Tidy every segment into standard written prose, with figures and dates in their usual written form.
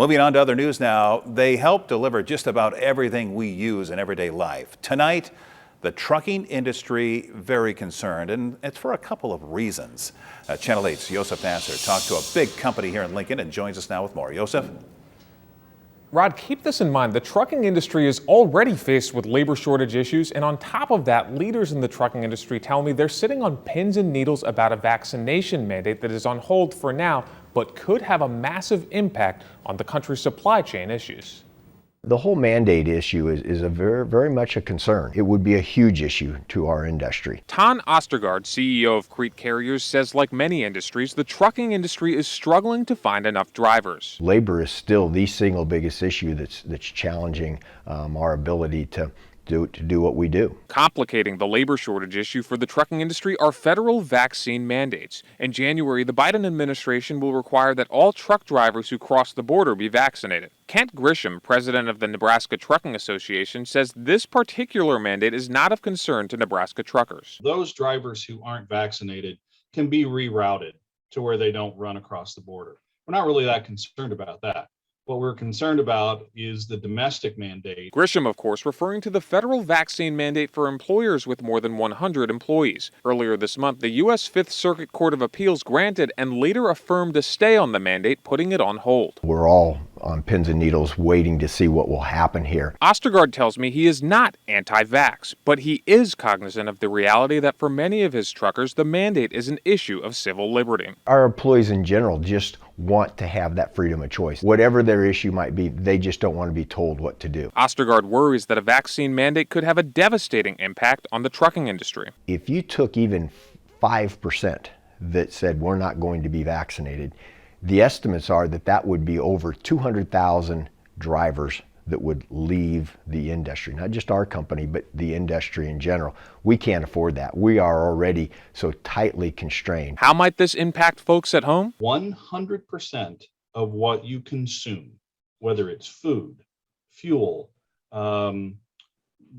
Moving on to other news now, they help deliver just about everything we use in everyday life. Tonight, the trucking industry very concerned, and it's for a couple of reasons. Channel 8's Yosef Nasser talked to a big company here in Lincoln and joins us now with more. Yosef? Rod, keep this in mind. The trucking industry is already faced with labor shortage issues, and on top of that, leaders in the trucking industry tell me they're sitting on pins and needles about a vaccination mandate that is on hold for now, but could have a massive impact on the country's supply chain issues. The whole mandate issue is a very much a concern. It would be a huge issue to our industry. Ton Ostergaard, CEO of Crete Carriers, says like many industries, the trucking industry is struggling to find enough drivers. Labor is still the single biggest issue that's challenging our ability to do what we do. Complicating the labor shortage issue for the trucking industry are federal vaccine mandates. In January, the Biden administration will require that all truck drivers who cross the border be vaccinated. Kent Grisham, president of the Nebraska Trucking Association, says this particular mandate is not of concern to Nebraska truckers. Those drivers who aren't vaccinated can be rerouted to where they don't run across the border. We're not really that concerned about that. What we're concerned about is the domestic mandate. Grisham, of course, referring to the federal vaccine mandate for employers with more than 100 employees. Earlier this month, the U.S. Fifth Circuit Court of Appeals granted and later affirmed a stay on the mandate, putting it on hold. We're all on pins and needles waiting to see what will happen here. Ostergaard tells me he is not anti-vax, but he is cognizant of the reality that for many of his truckers, the mandate is an issue of civil liberty. Our employees in general just want to have that freedom of choice. Whatever their issue might be, they just don't want to be told what to do. Ostergaard worries that a vaccine mandate could have a devastating impact on the trucking industry. If you took even 5% that said we're not going to be vaccinated, the estimates are that that would be over 200,000 drivers that would leave the industry. Not just our company, but the industry in general. We can't afford that. We are already so tightly constrained. How might this impact folks at home? 100% of what you consume, whether it's food, fuel,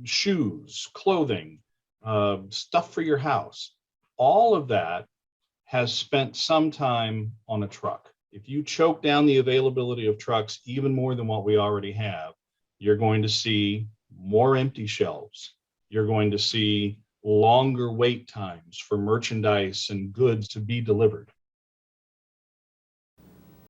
shoes, clothing, stuff for your house, all of that has spent some time on a truck. If you choke down the availability of trucks even more than what we already have, you're going to see more empty shelves. You're going to see longer wait times for merchandise and goods to be delivered.